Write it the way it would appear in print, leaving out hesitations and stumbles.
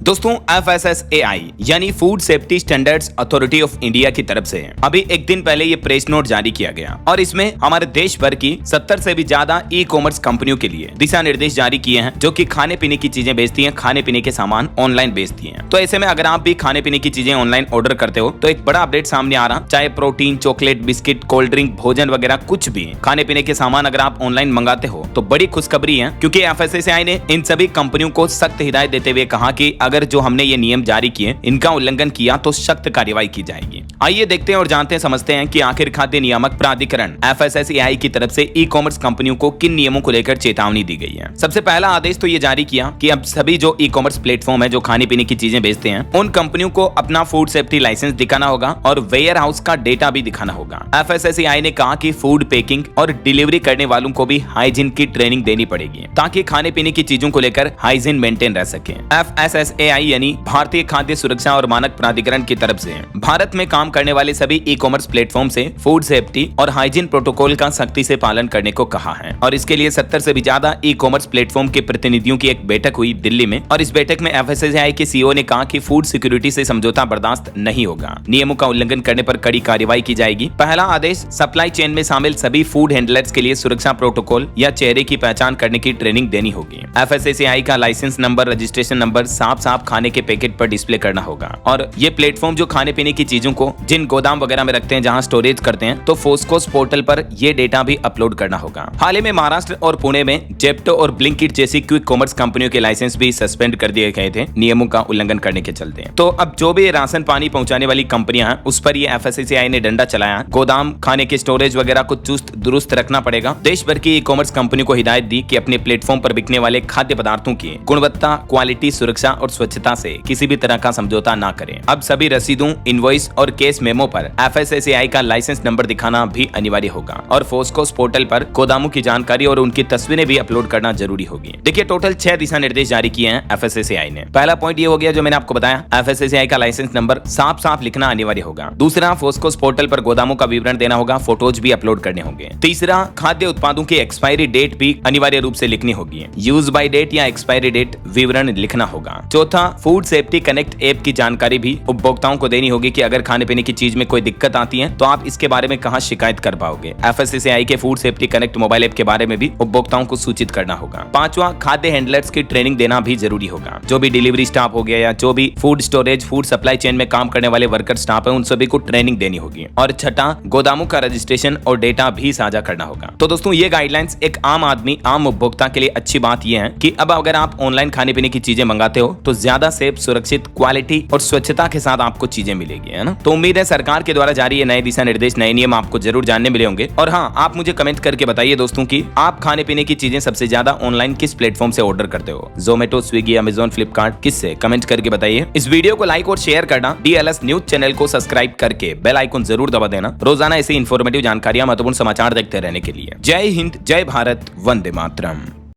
दोस्तों FSSAI यानी food safety standards authority of India की तरफ से अभी एक दिन पहले ये प्रेस नोट जारी किया गया और इसमें हमारे देश भर की 70 से भी ज्यादा ई कॉमर्स कंपनियों के लिए दिशा निर्देश जारी किए हैं जो कि खाने पीने की चीजें बेचती हैं, खाने पीने के सामान ऑनलाइन बेचती हैं। तो ऐसे में अगर आप भी खाने पीने की चीजें ऑनलाइन ऑर्डर करते हो तो एक बड़ा अपडेट सामने आ रहा, चाहे protein, chocolate, biscuit, cold drink, भोजन वगैरह कुछ भी खाने पीने के सामान अगर आप ऑनलाइन मंगाते हो तो बड़ी खुशखबरी है, क्योंकि FSSAI ने इन सभी कंपनियों को सख्त हिदायत देते हुए कहा कि अगर जो हमने ये नियम जारी किए इनका उल्लंघन किया तो सख्त कार्रवाई की जाएगी। आइए देखते हैं और जानते हैं, समझते हैं कि आखिर खाद्य नियामक प्राधिकरण FSSAI की तरफ से ई कॉमर्स कंपनियों को किन नियमों को लेकर चेतावनी दी गई है। सबसे पहला आदेश तो ये जारी किया कि अब सभी जो ई कॉमर्स प्लेटफॉर्म है जो खाने पीने की चीजें बेचते हैं उन कंपनियों को अपना फूड सेफ्टी लाइसेंस दिखाना होगा और वेयर हाउस का डेटा भी दिखाना होगा। FSSAI ने कहा कि फूड पैकिंग और डिलीवरी करने वालों को भी हाइजीन की ट्रेनिंग देनी पड़ेगी ताकि खाने पीने की चीजों को लेकर हाइजीन मेंटेन रह सके। FSSAI यानी भारतीय खाद्य सुरक्षा और मानक प्राधिकरण की तरफ से भारत में काम करने वाले सभी ई कॉमर्स प्लेटफॉर्म से फूड सेफ्टी और हाइजीन प्रोटोकॉल का सख्ती से पालन करने को कहा है और इसके लिए 70 से भी ज्यादा ई कॉमर्स प्लेटफॉर्म के प्रतिनिधियों की एक बैठक हुई दिल्ली में और इस बैठक में FSSAI के CEO ने कहा कि फूड सिक्योरिटी से समझौता बर्दाश्त नहीं होगा, नियमों का उल्लंघन करने पर कड़ी कार्रवाई की जाएगी। पहला आदेश, सप्लाई चेन में शामिल सभी फूड हैंडलर्स के लिए सुरक्षा प्रोटोकॉल या चेहरे की पहचान करने की ट्रेनिंग देनी होगी। FSSAI का लाइसेंस नंबर, रजिस्ट्रेशन नंबर साफ साफ खाने के पैकेट पर डिस्प्ले करना होगा और ये प्लेटफॉर्म जो खाने पीने की चीजों को जिन गोदाम वगैरह में रखते हैं, जहां स्टोरेज करते हैं, तो फोस्कोस पोर्टल पर ये डेटा भी अपलोड करना होगा। हाल ही में महाराष्ट्र और पुणे में जेप्टो और ब्लिंकिट जैसी क्विक कॉमर्स कंपनियों के लाइसेंस भी सस्पेंड कर दिए गए थे नियमों का उल्लंघन करने के चलते। तो अब जो भी राशन पानी पहुंचाने वाली कंपनियां हैं उस पर ये FSSAI ने डंडा चलाया। गोदाम, खाने के स्टोरेज वगैरह को चुस्त दुरुस्त रखना पड़ेगा। देश भर की ई कॉमर्स कंपनियों को हिदायत दी कि अपने प्लेटफॉर्म पर बिकने वाले खाद्य पदार्थों की गुणवत्ता, क्वालिटी, सुरक्षा और स्वच्छता से किसी भी तरह का समझौता ना करें। अब सभी रसीदों, इनवॉइस और केस मेमो पर FSSAI का लाइसेंस नंबर दिखाना भी अनिवार्य होगा और फोस्कोस पोर्टल पर गोदामों की जानकारी और उनकी तस्वीरें भी अपलोड करना जरूरी होगी। देखिए, टोटल 6 दिशा निर्देश जारी किए हैं FSSAI ने। पहला पॉइंट ये हो गया जो मैंने आपको बताया, FSSAI का लाइसेंस नंबर साफ साफ लिखना अनिवार्य होगा। दूसरा, फोस्कोस पोर्टल पर गोदामों का विवरण देना होगा, फोटोज भी अपलोड करने होंगे। तीसरा, खाद्य उत्पादों की एक्सपायरी डेट भी अनिवार्य रूप से लिखनी होगी। यूज बाय डेट या एक्सपायरी डेट विवरण लिखना होगा। चौथा, फूड सेफ्टी कनेक्ट ऐप की जानकारी भी उपभोक्ताओं को देनी होगी कि अगर खाने पीने की चीज में कोई दिक्कत आती है तो आप इसके बारे में कहां शिकायत कर पाओगे। FSSAI के food safety connect mobile app के बारे में भी उपभोक्ताओं को सूचित करना होगा। पांचवा, खाद्य हैंडलर्स की ट्रेनिंग देना भी जरूरी होगा। जो भी डिलीवरी स्टाफ हो गया या जो भी food storage, food supply chain में काम करने वाले वर्कर स्टाफ है, उन सभी को ट्रेनिंग देनी होगी। और छठा, गोदामों का रजिस्ट्रेशन और डेटा भी साझा करना होगा। तो दोस्तों, ये गाइडलाइंस एक आम आदमी, आम उपभोक्ता के लिए अच्छी बात यह है कि अब अगर आप ऑनलाइन खाने पीने की चीजें मंगाते हो तो ज्यादा सेफ, सुरक्षित, क्वालिटी और स्वच्छता के साथ आपको चीजें मिलेगी, है ना। तो उम्मीद है सरकार के द्वारा जारी ये नए दिशा निर्देश, नए नियम आपको जरूर जानने मिले होंगे। और हाँ, आप मुझे कमेंट करके बताइए दोस्तों कि आप खाने पीने की चीजें सबसे ज्यादा ऑनलाइन किस प्लेटफॉर्म से ऑर्डर करते हो, जोमेटो, स्विगी, अमेजोन, फ्लिपकार्ट, किससे? कमेंट करके बताइए। इस वीडियो को लाइक और शेयर करना, DLS न्यूज चैनल को सब्सक्राइब करके बेल आइकन जरूर दबा देना रोजाना ऐसी इंफॉर्मेटिव जानकारियां, महत्वपूर्ण समाचार देखते रहने के लिए। जय हिंद, जय भारत, वंदे मातरम।